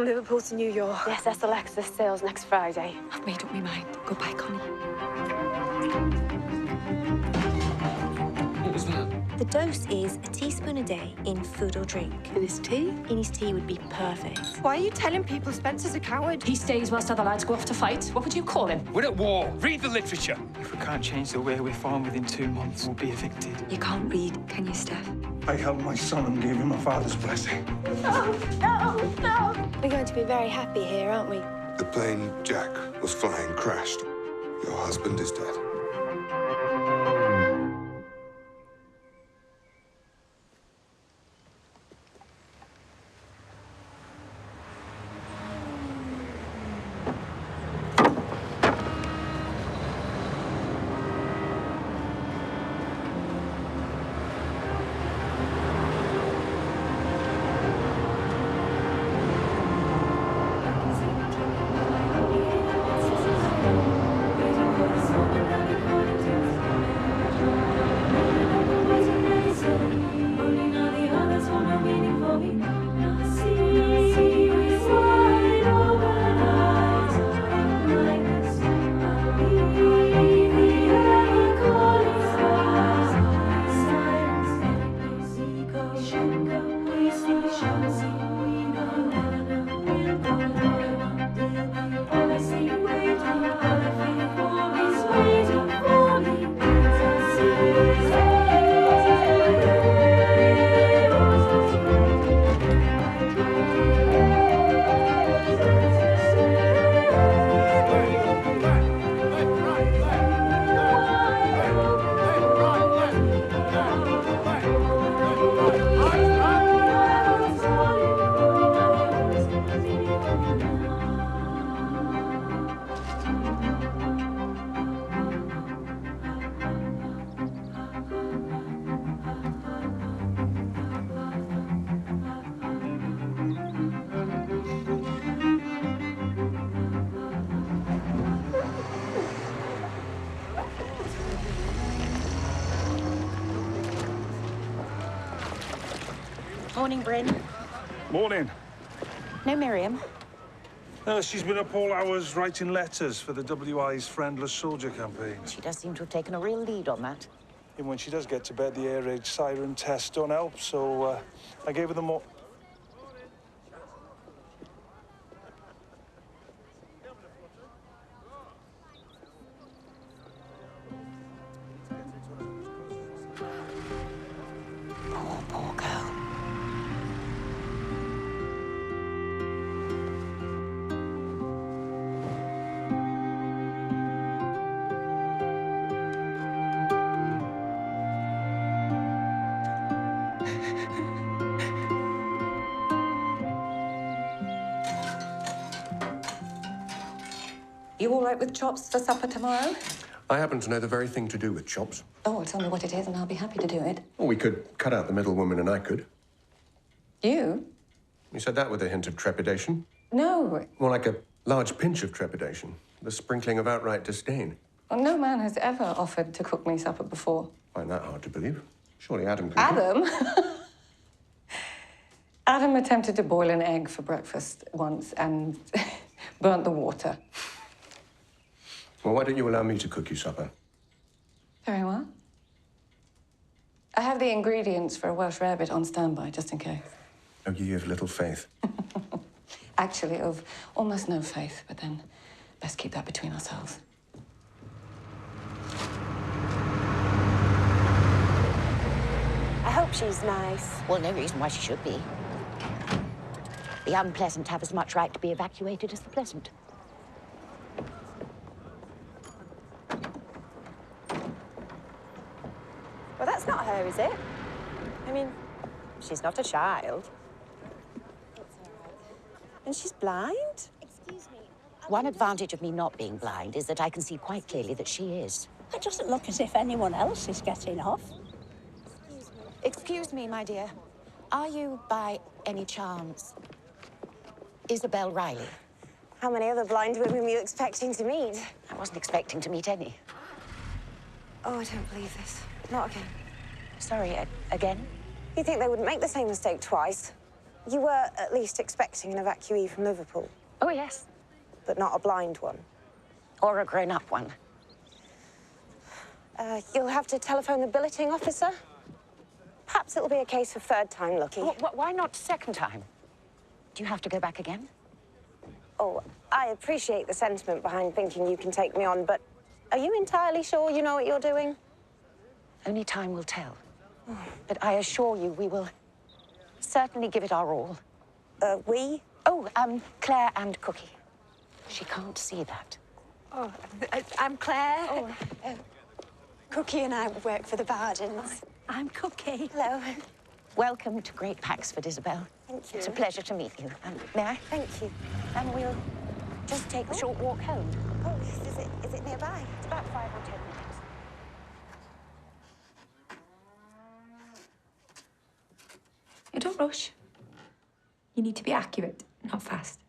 From Liverpool to New York. The SS Alexis sails next Friday. I've made up my mind. Goodbye, Connie. What was that? The dose is a teaspoon a day in food or drink. In his tea? In his tea would be perfect. Why are you telling people Spencer's a coward? He stays whilst other lads go off to fight. What would you call him? We're at war. Read the literature. If we can't change the way we farm within 2 months, we'll be evicted. You can't read, can you, Steph? I held my son and gave him a father's blessing. We're going to be very happy here, aren't we? The plane Jack was flying crashed. Your husband is dead. Morning, Bryn. Morning. No Miriam. She's been up all hours writing letters for the WI's Friendless Soldier campaign. She does seem to have taken a real lead on that. And when she does get to bed, the air raid siren tests don't help, so I gave her the more... Poor girl. You all right with chops for supper tomorrow? I happen to know the very thing to do with chops. Oh, well, tell me what it is and I'll be happy to do it. Or we could cut out the middle woman and I could. You? You said that with a hint of trepidation. No. More like a large pinch of trepidation. The sprinkling of outright disdain. Well, no man has ever offered to cook me supper before. Find that hard to believe. Surely Adam could... Adam? Adam attempted to boil an egg for breakfast once and burnt the water. Well, why don't you allow me to cook you supper? Very well. I have the ingredients for a Welsh rarebit on standby, just in case. Oh, ye of little faith. Actually, of almost no faith, but then best keep that between ourselves. I hope she's nice. Well, no reason why she should be. The unpleasant have as much right to be evacuated as the pleasant. Well, that's not her, is it? I mean, she's not a child. It's all right. And she's blind? Excuse me. One advantage of me not being blind is that I can see quite clearly that she is. It doesn't look as if anyone else is getting off. Excuse me. Excuse me, my dear. Are you, by any chance, Isabel Riley? How many other blind women were you expecting to meet? I wasn't expecting to meet any. Oh, I don't believe this. Not again. Sorry, again? You think they wouldn't make the same mistake twice? You were at least expecting an evacuee from Liverpool, Oh, yes. but not a blind one. Or a grown-up one. You'll have to telephone the billeting officer. Perhaps it'll be a case of third time lucky. Why not second time? Do you have to go back again? Oh, I appreciate the sentiment behind thinking you can take me on, but are you entirely sure you know what you're doing? Only time will tell. But I assure you, we will certainly give it our all. We? Oh, Claire and Cookie. She can't see that. Oh, I'm Claire. Cookie and I work for the Bardens. I'm Cookie. Hello. Welcome to Great Paxford, Isabel. Thank you. It's a pleasure to meet you. May I? Thank you. And we'll just take a short walk home. Oh, is it nearby? It's about 5 or 10 minutes. You don't rush. You need to be accurate, not fast.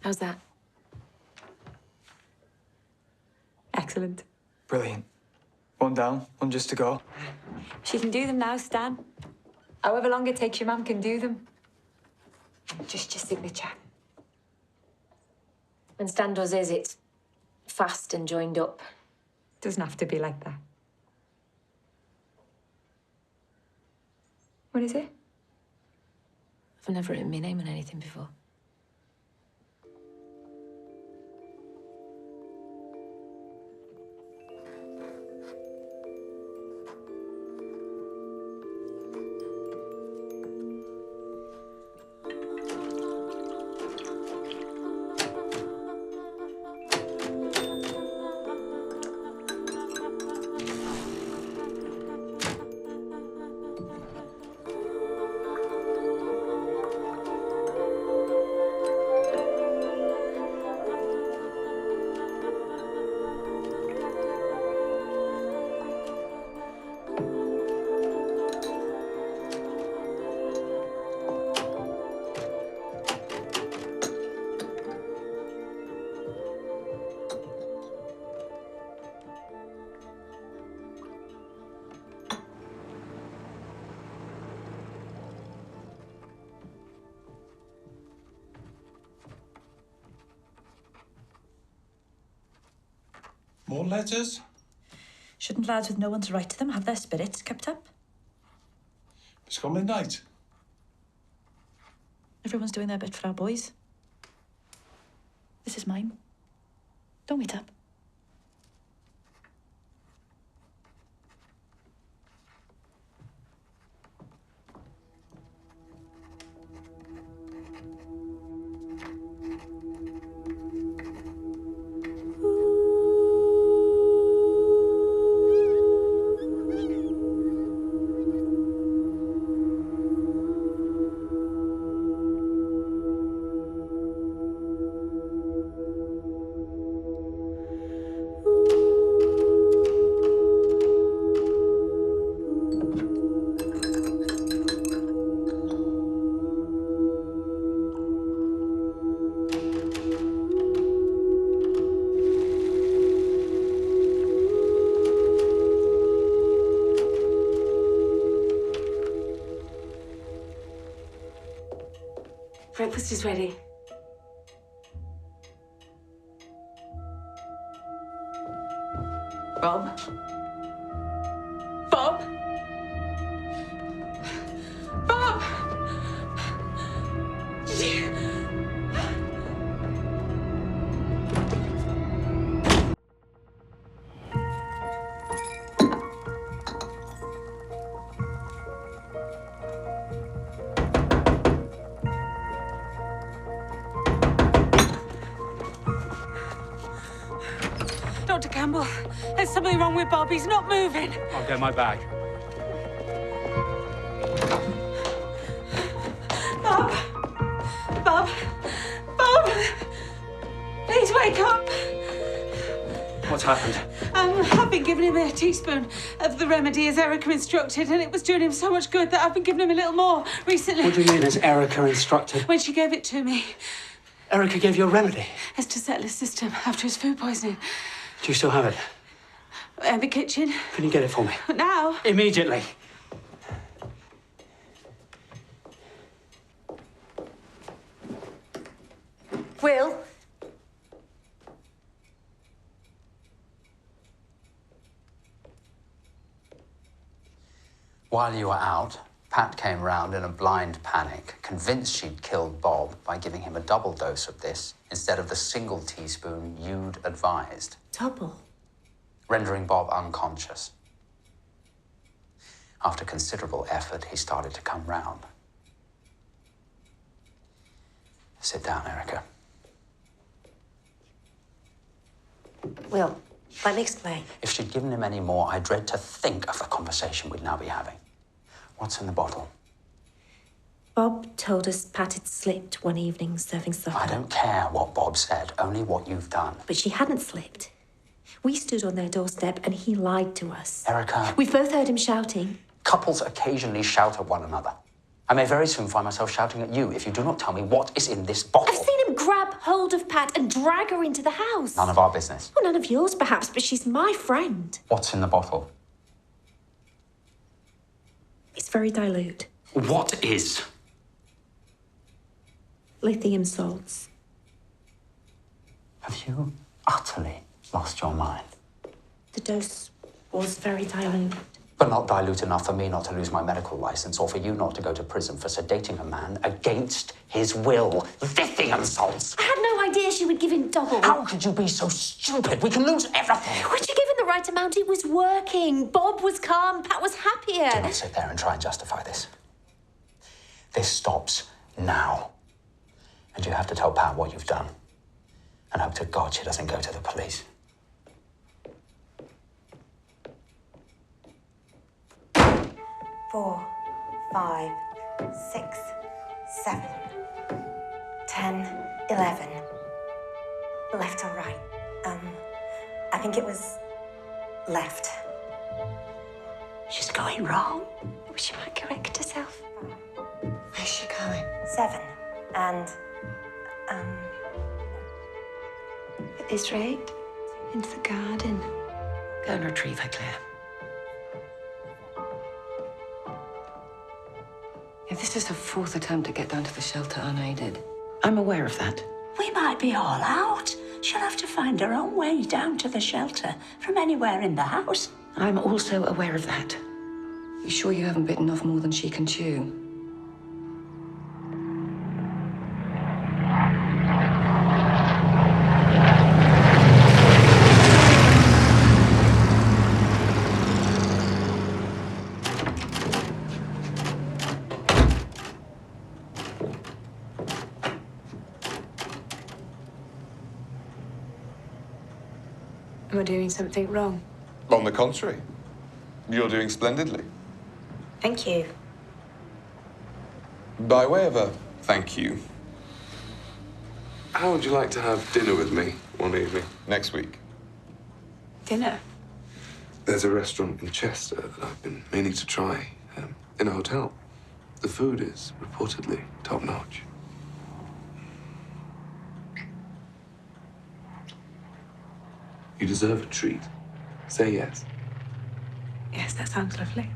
How's that? Excellent. Brilliant. One down, one just to go. She can do them now, Stan. However long it takes your mum can do them. Just your signature. When Stan does his, it's fast and joined up. Doesn't have to be like that. What is it? I've never written my name on anything before. More letters? Shouldn't lads with no one to write to them have their spirits kept up? It's gone midnight. Everyone's doing their bit for our boys. This is mine. Don't wait up. Breakfast is ready. Bob? Bob? Bob! Dr. Campbell, there's something wrong with Bob. He's not moving. I'll get my bag. Bob! Bob! Bob! Please wake up. What's happened? I've been giving him a teaspoon of the remedy as Erica instructed, and it was doing him so much good that I've been giving him a little more recently. What do you mean, as Erica instructed? When she gave it to me. Erica gave you a remedy. As to settle his system after his food poisoning. Do you still have it? The kitchen. Can you get it for me? Now? Immediately. Will? While you were out, Pat came round in a blind panic, convinced she'd killed Bob by giving him a double dose of this instead of the single teaspoon you'd advised. Double? Rendering Bob unconscious. After considerable effort, he started to come round. Sit down, Erica. Will, let me explain. If she'd given him any more, I dread to think of the conversation we'd now be having. What's in the bottle? Bob told us Pat had slipped one evening serving supper. I don't care what Bob said, only what you've done. But she hadn't slipped. We stood on their doorstep and he lied to us. Erica. We've both heard him shouting. Couples occasionally shout at one another. I may very soon find myself shouting at you if you do not tell me what is in this bottle. I've seen him grab hold of Pat and drag her into the house. None of our business. Well, none of yours, perhaps, but she's my friend. What's in the bottle? It's very dilute. What is? Lithium salts. Have you utterly lost your mind? The dose was very dilute. But not dilute enough for me not to lose my medical license or for you not to go to prison for sedating a man against his will. Lithium salts! I had no idea she would give him double. How could you be so stupid? We can lose everything. When she gave him the right amount, it was working. Bob was calm, Pat was happier. Do not sit there and try and justify this. This stops now. And you have to tell Pat what you've done. And hope to God she doesn't go to the police. Four, 5, 6, 7, 10, 11. Left or right? I think it was left. She's going wrong. She might correct herself. Where's she going? 7. And, At this rate, into the garden. Go and retrieve her, Claire. If this is her fourth attempt to get down to the shelter unaided. I'm aware of that. We might be all out. She'll have to find her own way down to the shelter from anywhere in the house. I'm also aware of that. You sure you haven't bitten off more than she can chew? Am I doing something wrong? On the contrary, you're doing splendidly. Thank you. By way of a thank you, how would you like to have dinner with me one evening next week? Dinner? There's a restaurant in Chester that I've been meaning to try, in a hotel. The food is reportedly top-notch. You deserve a treat. Say yes. Yes, that sounds lovely.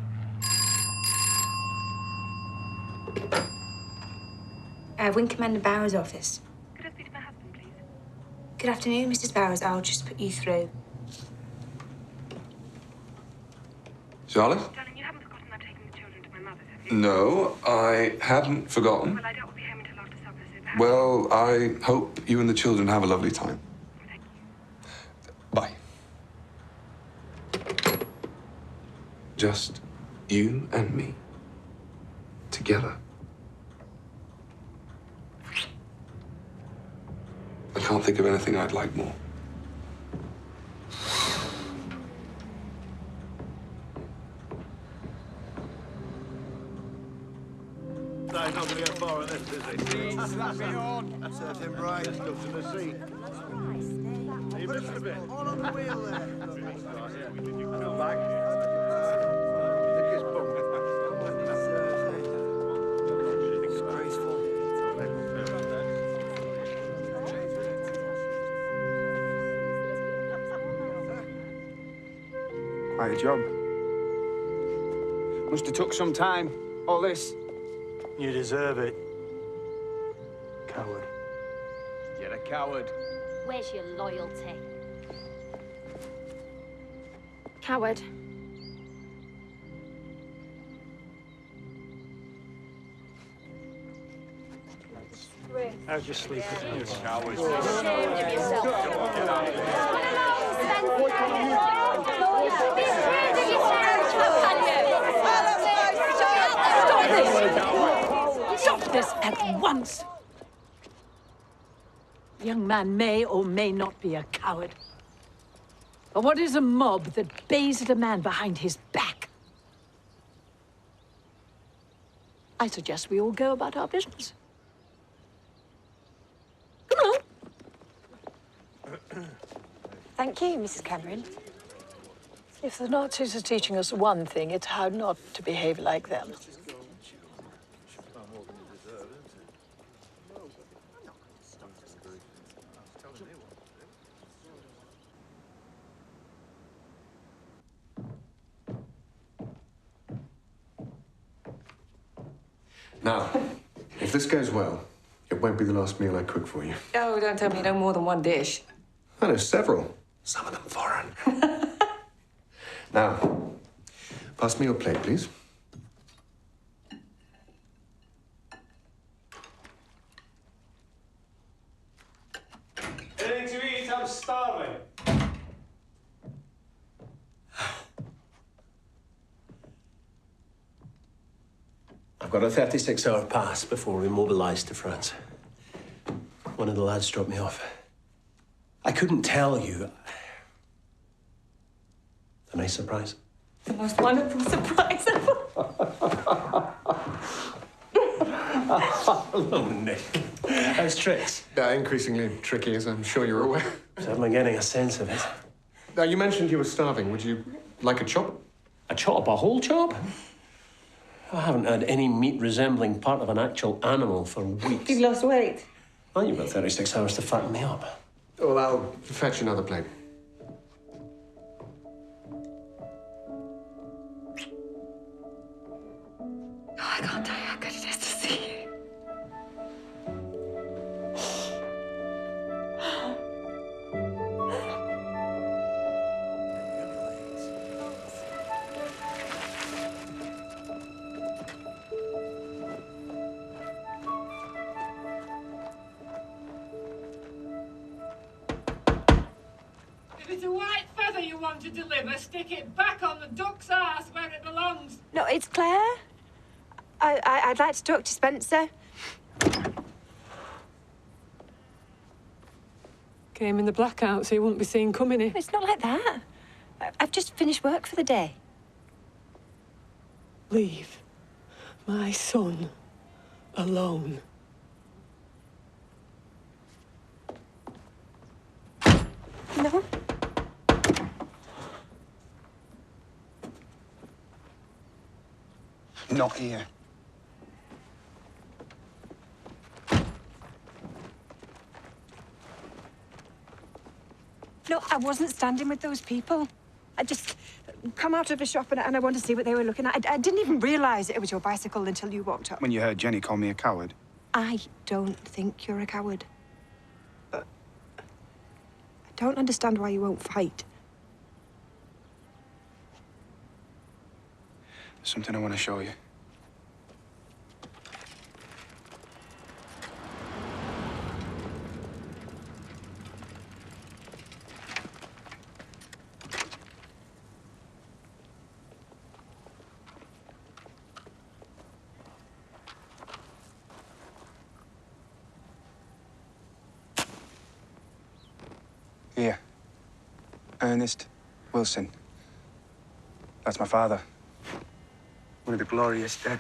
Wing Commander Bowers' office. Could I speak to my husband, please? Good afternoon, Mrs. Bowers. I'll just put you through. Charlotte? Darling, you haven't forgotten I'm taking the children to my mother's, have you? No, I hadn't forgotten. Well, I doubt we'll be home until after supper, so perhaps... Well, I hope you and the children have a lovely time. Thank you. Bye. Just you and me. Together. I can't think of anything I'd like more. No, he's not going to get far on this, is he? Slap it on. Serve him right. Let's go to the sea. You missed a bit. All on the wheel there. Come back. Nick his bum. Disgraceful. Quite a job. Must have took some time, all this. You deserve it. Coward. You're a coward. Where's your loyalty? Coward. How's your sleep? Coward. Ashamed of yourself. Stop this at once! The young man may or may not be a coward. But what is a mob that bays at a man behind his back? I suggest we all go about our business. Come on. Thank you, Mrs. Cameron. If the Nazis are teaching us one thing, it's how not to behave like them. Now, if this goes well, it won't be the last meal I cook for you. Oh, don't tell me no more than one dish. I know several. Some of them foreign. Now, pass me your plate, please. Anything to eat? I'm starving. I've got a 36-hour pass before we mobilise to France. One of the lads dropped me off. I couldn't tell you. A nice surprise. The most wonderful surprise ever. Hello, Nick. How's tricks? Increasingly tricky, as I'm sure you're aware. So am I getting a sense of it? Now, you mentioned you were starving. Would you like a chop? A chop? A whole chop? I haven't had any meat resembling part of an actual animal for weeks. You've lost weight. Well, you've got 36 hours to fatten me up. Well, I'll fetch another plate. Oh, I can't tell you how good it is to see you. If it's a white feather you want to deliver, stick it back on the duck's arse where it belongs. No, it's Claire. I'd like to talk to Spencer. Came in the blackout so you wouldn't be seen coming in. It's not like that. I've just finished work for the day. Leave my son alone. No. Not here. No, I wasn't standing with those people. I just come out of the shop and I wanted to see what they were looking at. I didn't even realise it was your bicycle until you walked up. When you heard Jenny call me a coward. I don't think you're a coward. I don't understand why you won't fight. There's something I want to show you. Here. Ernest Wilson. That's my father. One of the glorious dead.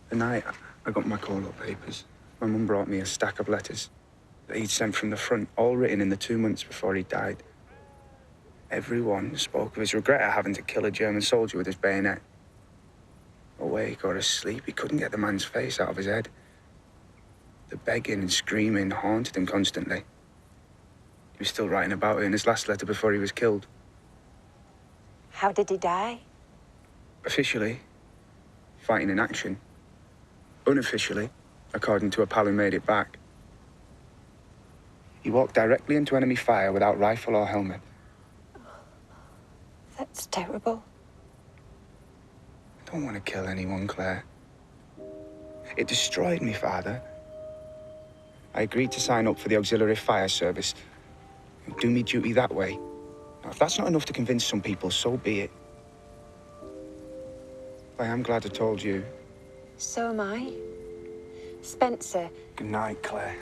The night I got my call-up papers, my mum brought me a stack of letters that he'd sent from the front, all written in the 2 months before he died. Everyone spoke of his regret at having to kill a German soldier with his bayonet. Awake or asleep, he couldn't get the man's face out of his head. The begging and screaming haunted him constantly. He was still writing about it in his last letter before he was killed. How did he die? Officially, fighting in action. Unofficially, according to a pal who made it back. He walked directly into enemy fire without rifle or helmet. That's terrible. I don't want to kill anyone, Claire. It destroyed me, Father. I agreed to sign up for the auxiliary fire service. Do me duty that way. Now, if that's not enough to convince some people, so be it. I am glad I told you. So am I. Spencer. Good night, Claire.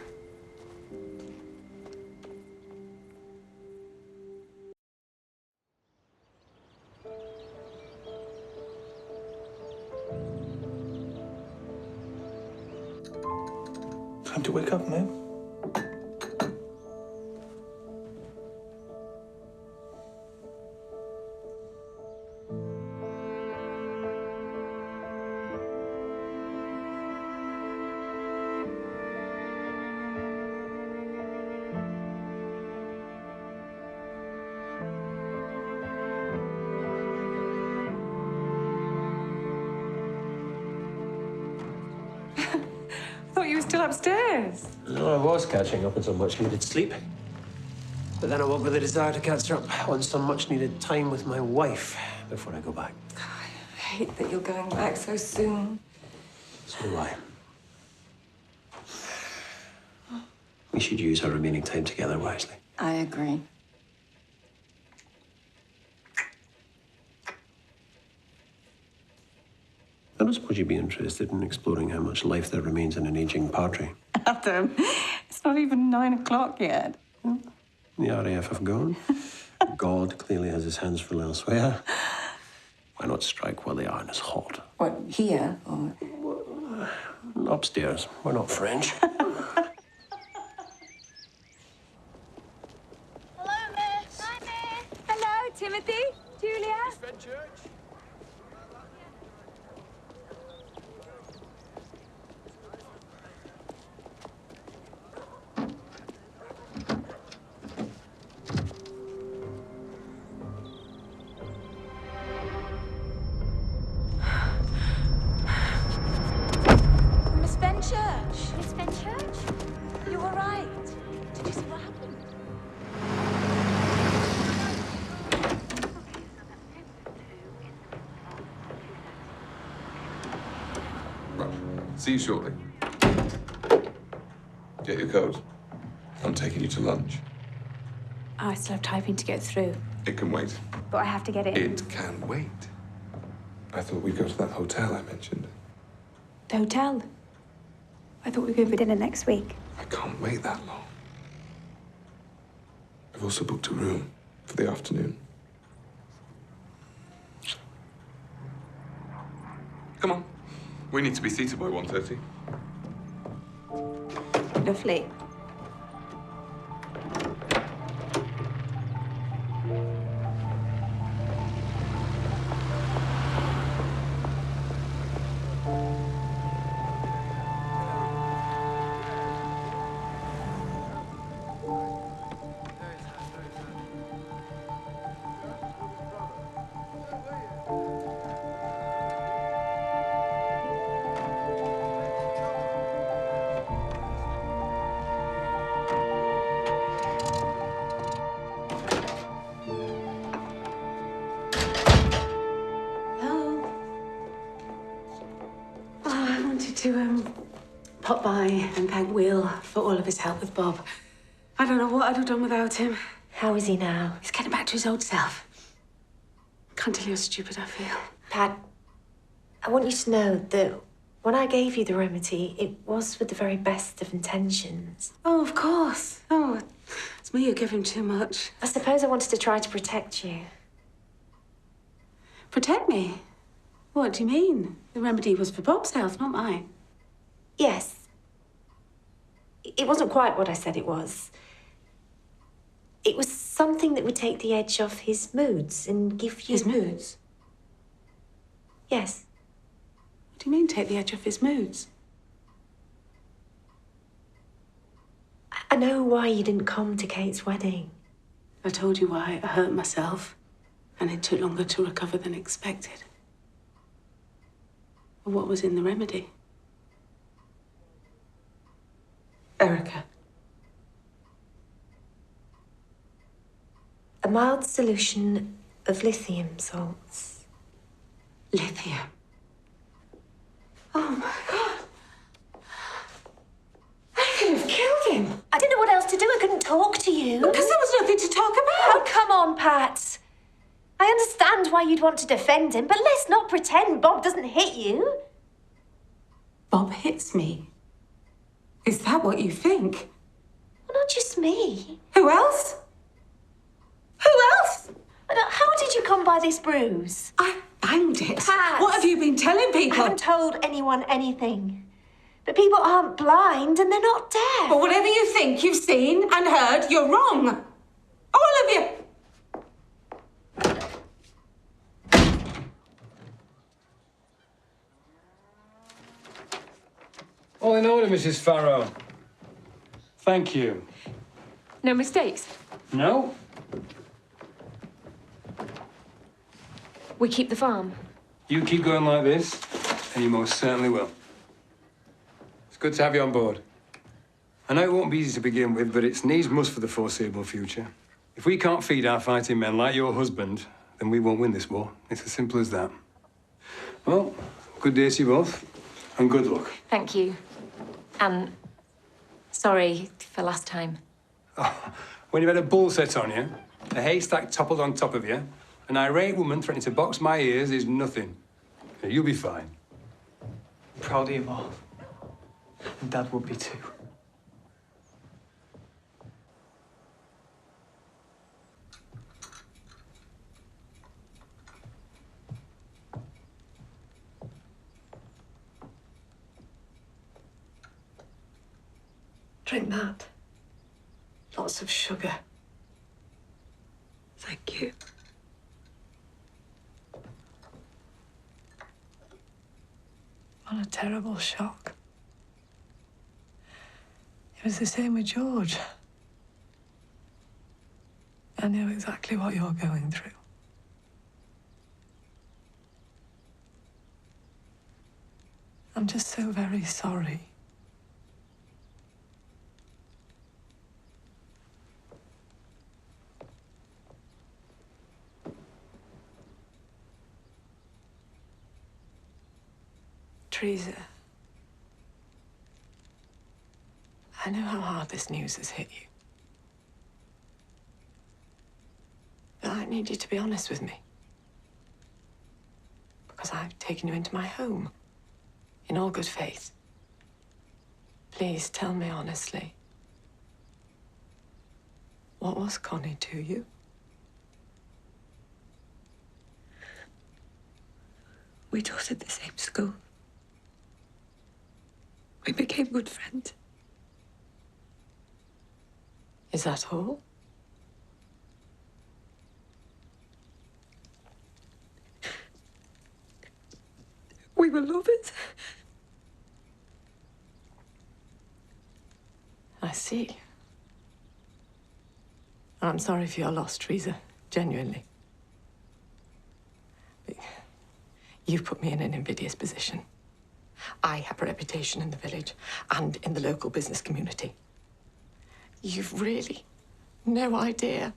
Time to wake up, man. I thought you were still upstairs. No, I was catching up on some much-needed sleep. But then I woke with the desire to catch up on some much-needed time with my wife before I go back. I hate that you're going back so soon. So do I. We should use our remaining time together wisely. I agree. I don't suppose you'd be interested in exploring how much life there remains in an aging padre. Adam, it's not even 9 o'clock yet. The RAF have gone. God clearly has his hands full elsewhere. Why not strike while the iron is hot? What, here? Or... Upstairs. We're not French. Hello, Miss. Hi, Miss. Hello, Timothy. Julia. Miss Fenchurch? Miss Fenchurch. Miss Fenchurch? You all right? Did you see what happened? Right. See you shortly. Get your coat. I'm taking you to lunch. Oh, I still have typing to get through. It can wait. But I have to get it in. It can wait. I thought we'd go to that hotel I mentioned. The hotel? I thought we were going for dinner next week. I can't wait that long. I've also booked a room for the afternoon. Come on. We need to be seated by 1:30. Lovely. To pop by and thank Will for all of his help with Bob. I don't know what I'd have done without him. How is he now? He's getting back to his old self. Can't tell you how stupid I feel. Pat, I want you to know that when I gave you the remedy, it was with the very best of intentions. Oh, of course. Oh, it's me who give him too much. I suppose I wanted to try to protect you. Protect me? What do you mean? The remedy was for Bob's health, not mine. Yes. It wasn't quite what I said it was. It was something that would take the edge off his moods and give you... His moods? Yes. What do you mean, take the edge off his moods? I know why you didn't come to Kate's wedding. I told you why. I hurt myself. And it took longer to recover than expected. But what was in the remedy? Erica. A mild solution of lithium salts. Lithium? Oh my God. I could have killed him. I didn't know what else to do. I couldn't talk to you. Because there was nothing to talk about. Oh, come on, Pat. I understand why you'd want to defend him, but let's not pretend Bob doesn't hit you. Bob hits me. Is that what you think? Well, not just me. Who else? Who else? How did you come by this bruise? I banged it. Pat. What have you been telling people? I haven't told anyone anything. But people aren't blind and they're not deaf. But whatever you think you've seen and heard, you're wrong. All of you. All in order, Mrs. Farrow. Thank you. No mistakes? No? We keep the farm. You keep going like this, and you most certainly will. It's good to have you on board. I know it won't be easy to begin with, but it's needs must for the foreseeable future. If we can't feed our fighting men like your husband, then we won't win this war. It's as simple as that. Well, good day to you both, and good luck. Thank you. And sorry for last time. Oh, when you've had a bull set on you, a haystack toppled on top of you, an irate woman threatening to box my ears is nothing. You'll be fine. I'm proud of you, Mom. And Dad would be too. Drink that. Lots of sugar. Thank you. What a terrible shock. It was the same with George. I know exactly what you're going through. I'm just so very sorry. Teresa, I know how hard this news has hit you. But I need you to be honest with me. Because I've taken you into my home, in all good faith. Please tell me honestly. What was Connie to you? We taught at the same school. We became good friends. Is that all? We were lovers. I see. I'm sorry for your loss, Teresa. Genuinely. But you've put me in an invidious position. I have a reputation in the village and in the local business community. You've really no idea.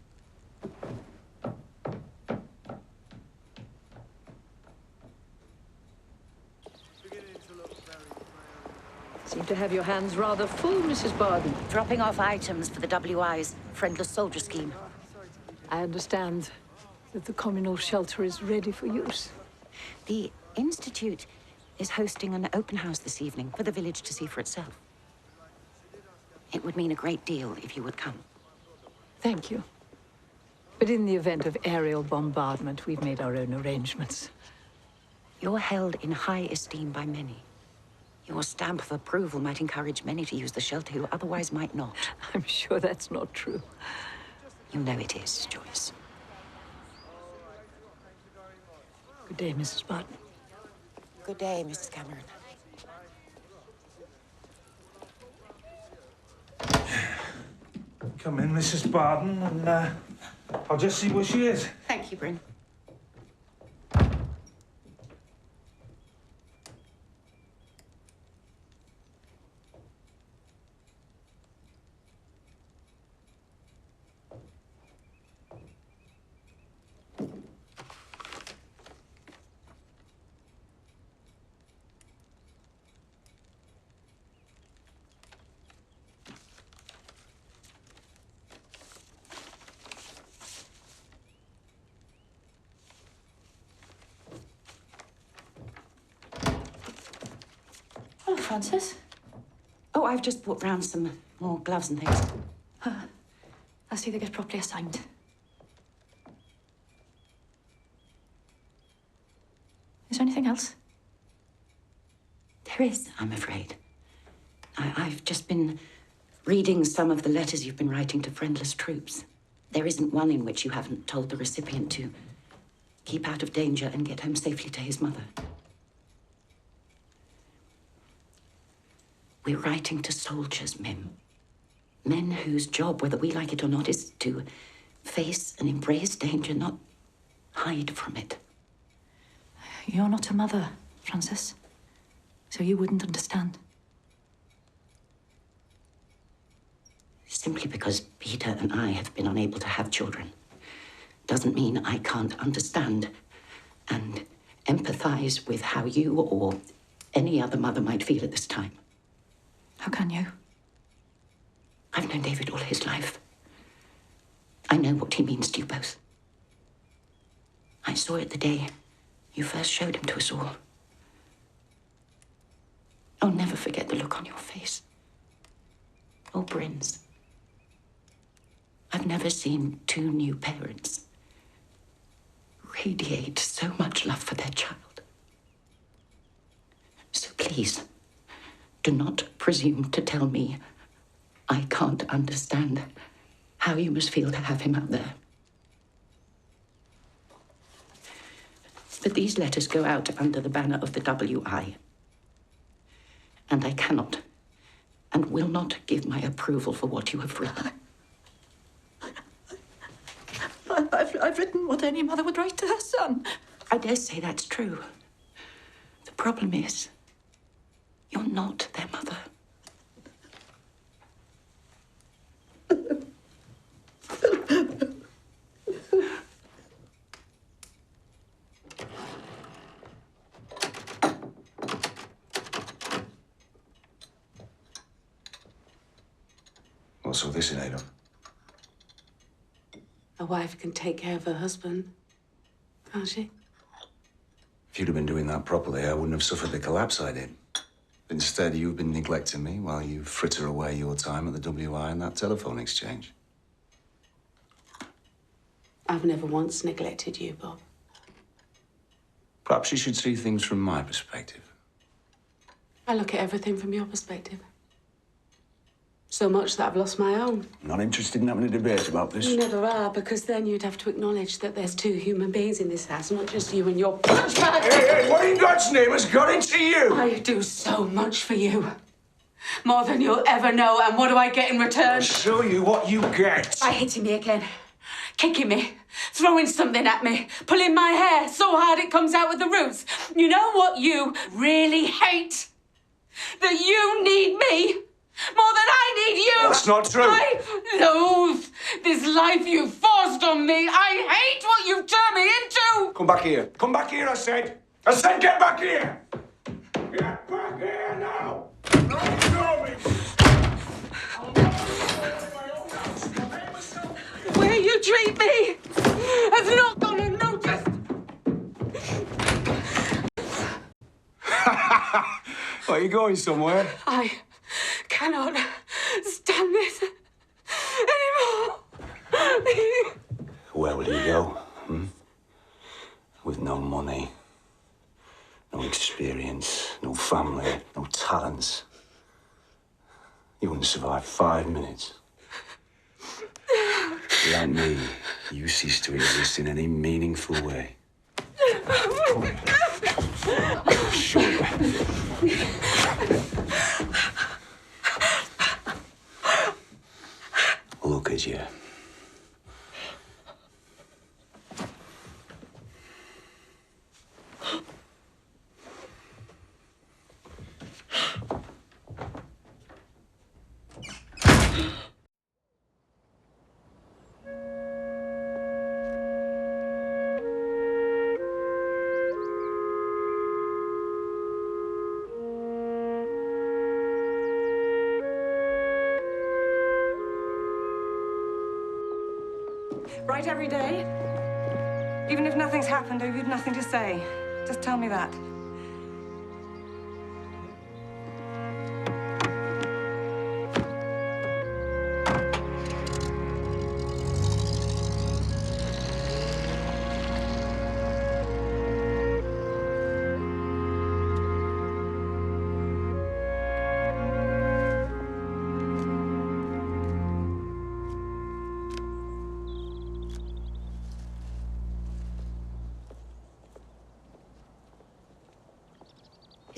Seem to have your hands rather full, Mrs. Barden. Dropping off items for the WI's Friendless Soldier scheme. I understand that the communal shelter is ready for use. The Institute is hosting an open house this evening for the village to see for itself. It would mean a great deal if you would come. Thank you. But in the event of aerial bombardment, we've made our own arrangements. You're held in high esteem by many. Your stamp of approval might encourage many to use the shelter who otherwise might not. I'm sure that's not true. You know it is, Joyce. Good day, Mrs. Barton. Good day, Mrs. Cameron. Come in, Mrs. Barden, and I'll just see where she is. Thank you, Bryn. Francis? Oh, I've just brought round some more gloves and things. I see they get properly assigned. Is there anything else? There is, I'm afraid. I've just been reading some of the letters you've been writing to friendless troops. There isn't one in which you haven't told the recipient to keep out of danger and get home safely to his mother. We're writing to soldiers, Mim. Men whose job, whether we like it or not, is to face and embrace danger, not hide from it. You're not a mother, Francis, so you wouldn't understand. Simply because Peter and I have been unable to have children doesn't mean I can't understand and empathize with how you or any other mother might feel at this time. How can you? I've known David all his life. I know what he means to you both. I saw it the day you first showed him to us all. I'll never forget the look on your face. Or Bryn's. I've never seen two new parents radiate so much love for their child. So please, do not presume to tell me I can't understand how you must feel to have him out there. But these letters go out under the banner of the WI. And I cannot and will not give my approval for what you have written. I've written what any mother would write to her son. I dare say that's true. The problem is, you're not their mother. What's all this in aid of? A wife can take care of her husband, can't she? If you'd have been doing that properly, I wouldn't have suffered the collapse I did. Instead, you've been neglecting me while you fritter away your time at the WI and that telephone exchange. I've never once neglected you, Bob. Perhaps you should see things from my perspective. I look at everything from your perspective. So much that I've lost my own. I'm not interested in having a debate about this. You never are, because then you'd have to acknowledge that there's two human beings in this house, not just you and your punch bag. Hey, what in God's name has got into you? I do so much for you. More than you'll ever know, and what do I get in return? I'll show you what you get. By hitting me again, kicking me, throwing something at me, pulling my hair so hard it comes out with the roots. You know what you really hate? That you need me more than I need you. That's not true. I loathe this life you forced on me. I hate what you've turned me into. Come back here. Come back here, I said. I said get back here. Get back here now. Don't show me. The way you treat me has not gone unnoticed. Are you going somewhere? I cannot stand this anymore. Where will you go? With no money, no experience, no family, no talents. You wouldn't survive 5 minutes. Like me, you cease to exist in any meaningful way. I'll show you. Look at you. Write every day? Even if nothing's happened or you've nothing to say, just tell me that.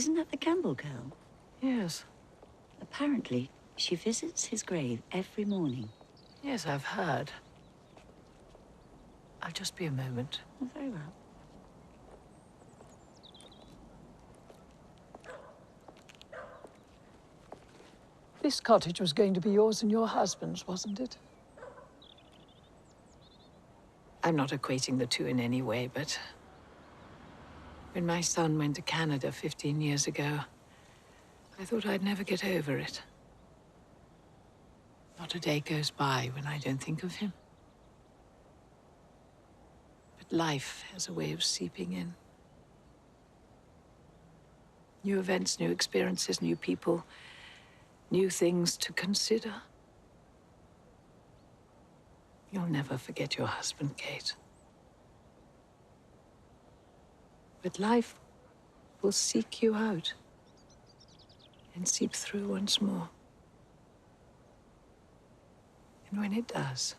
Isn't that the Campbell girl? Yes. Apparently, she visits his grave every morning. Yes, I've heard. I'll just be a moment. Oh, very well. This cottage was going to be yours and your husband's, wasn't it? I'm not equating the two in any way, but when my son went to Canada 15 years ago, I thought I'd never get over it. Not a day goes by when I don't think of him. But life has a way of seeping in. New events, new experiences, new people, new things to consider. You'll never forget your husband, Kate. But life will seek you out and seep through once more. And when it does,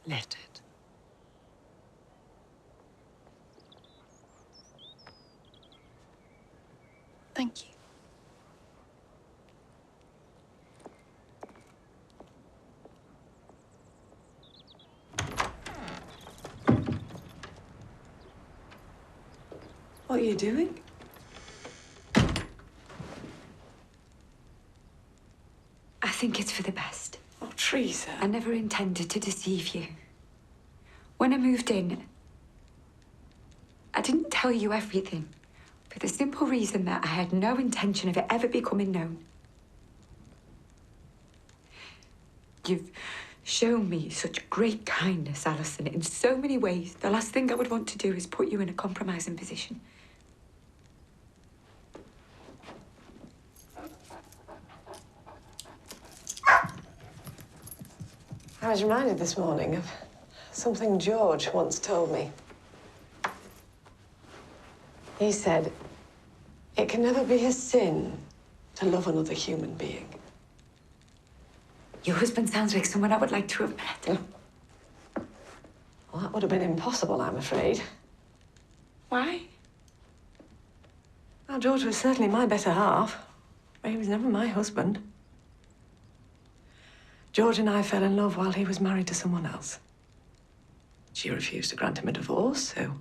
let it. Thank you. What are you doing? I think it's for the best. Oh, Teresa. I never intended to deceive you. When I moved in, I didn't tell you everything for the simple reason that I had no intention of it ever becoming known. You've shown me such great kindness, Alison, in so many ways. The last thing I would want to do is put you in a compromising position. I was reminded this morning of something George once told me. He said, it can never be a sin to love another human being. Your husband sounds like someone I would like to have met. Well, that would have been impossible, I'm afraid. Why? Well, George was certainly my better half, but he was never my husband. George and I fell in love while he was married to someone else. She refused to grant him a divorce, so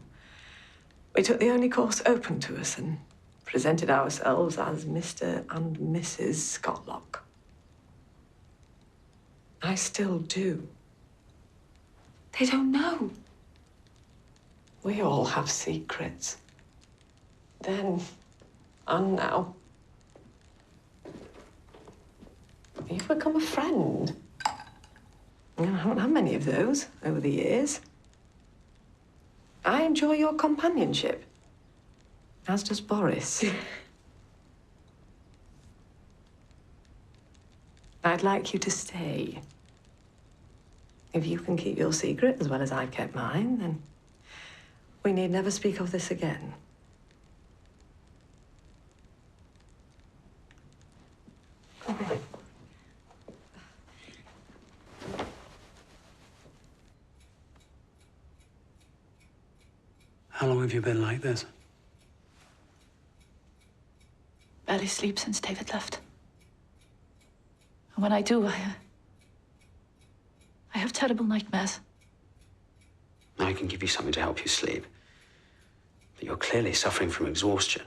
we took the only course open to us and presented ourselves as Mr. and Mrs. Scotlock. I still do. They don't know. We all have secrets. Then and now. You've become a friend. I haven't had many of those over the years. I enjoy your companionship, as does Boris. I'd like you to stay. If you can keep your secret as well as I've kept mine, then we need never speak of this again. How long have you been like this? Barely sleep since David left. And when I do, I have terrible nightmares. I can give you something to help you sleep. But you're clearly suffering from exhaustion.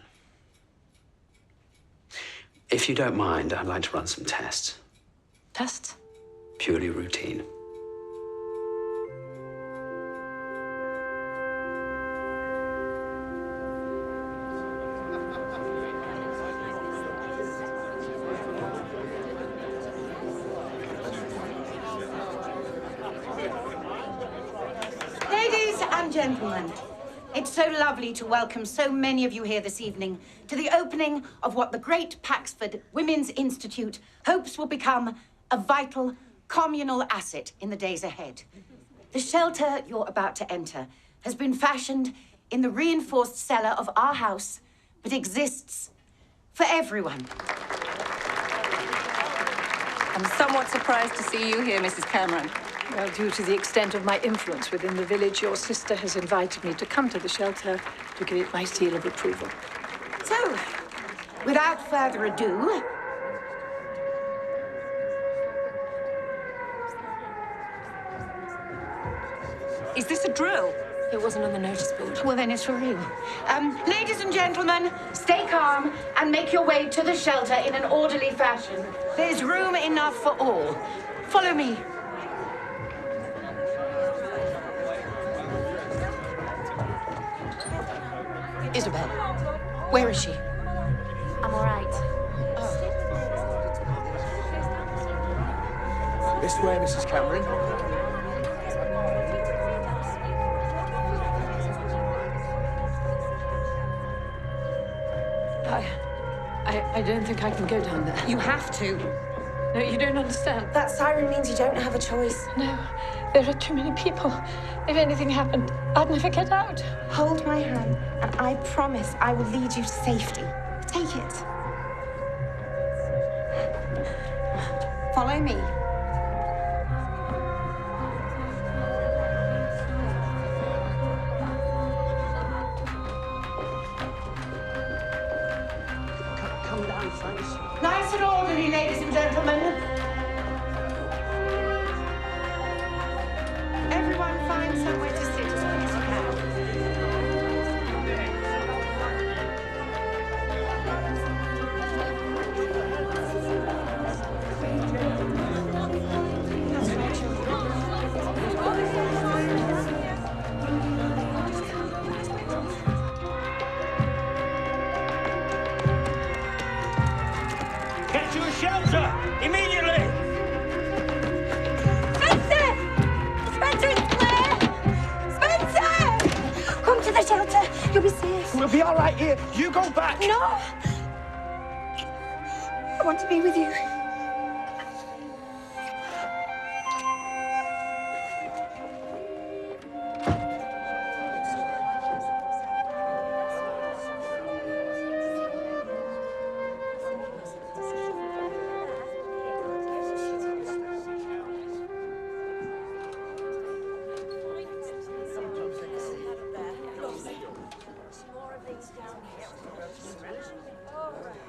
If you don't mind, I'd like to run some tests. Tests? Purely routine. Ladies and gentlemen, it's so lovely to welcome so many of you here this evening to the opening of what the Great Paxford Women's Institute hopes will become a vital communal asset in the days ahead. The shelter you're about to enter has been fashioned in the reinforced cellar of our house, but exists for everyone. I'm somewhat surprised to see you here, Mrs. Cameron. Well, due to the extent of my influence within the village, your sister has invited me to come to the shelter to give it my seal of approval. So, without further ado, Is this a drill? It wasn't on the notice board. well then it's for real. Ladies and gentlemen, stay calm and make your way to the shelter in an orderly fashion. There's room enough for all. Follow me. Isabel, where is she? I'm all right. This way, Mrs. Cameron. I don't think I can go down there. You have to. No, you don't understand. That siren means you don't have a choice. No, there are too many people. If anything happened, I'd never get out. Hold my hand, and I promise I will lead you to safety. Take it. Follow me. Come down, Francis. Nice and orderly, ladies and gentlemen. Everyone find somewhere to sit as quick as you can. Get to a shelter! Immediately! Spencer! Spencer, it's Claire! Spencer! Come to the shelter. You'll be safe. We'll be all right here. You go back. No! I want to be with you.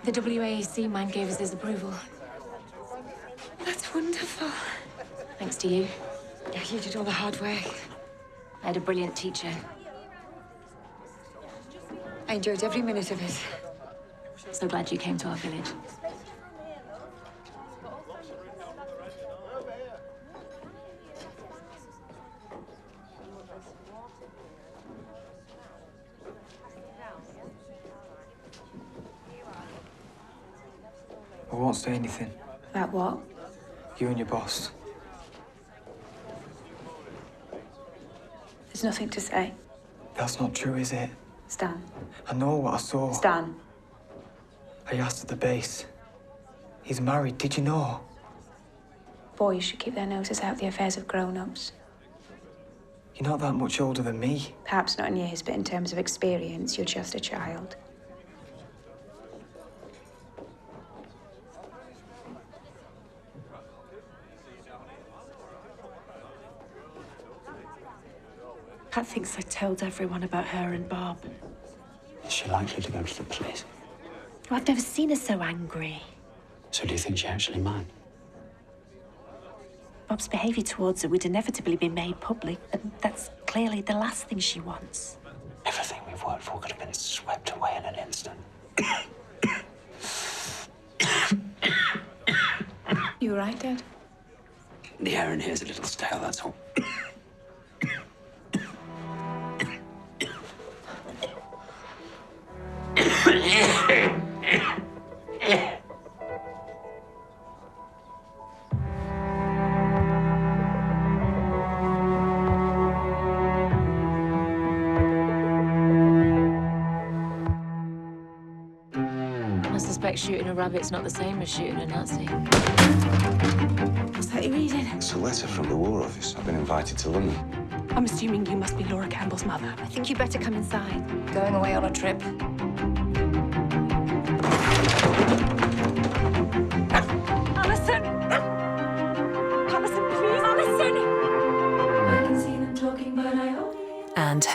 The WAAC man gave us his approval. That's wonderful. Thanks to you. Yeah, you did all the hard work. I had a brilliant teacher. I enjoyed every minute of it. So glad you came to our village. I won't say anything. About what? You and your boss. There's nothing to say. That's not true, is it? Stan. I know what I saw. Stan. I asked at the base. He's married, did you know? Boys should keep their noses out the affairs of grown-ups. You're not that much older than me. Perhaps not in years, but in terms of experience, you're just a child. Pat thinks I told everyone about her and Bob. Is she likely to go to the police? Well, I've never seen her so angry. So do you think she actually might? Bob's behaviour towards her would inevitably be made public, and that's clearly the last thing she wants. Everything we've worked for could have been swept away in an instant. You all right, Dad? The air in here's a little stale, that's all. I suspect shooting a rabbit's not the same as shooting a Nazi. What's that you're reading? It's a letter from the War Office. I've been invited to London. I'm assuming you must be Laura Campbell's mother. I think you better come inside. Going away on a trip. Alison! Alison, please! Alison! returned home.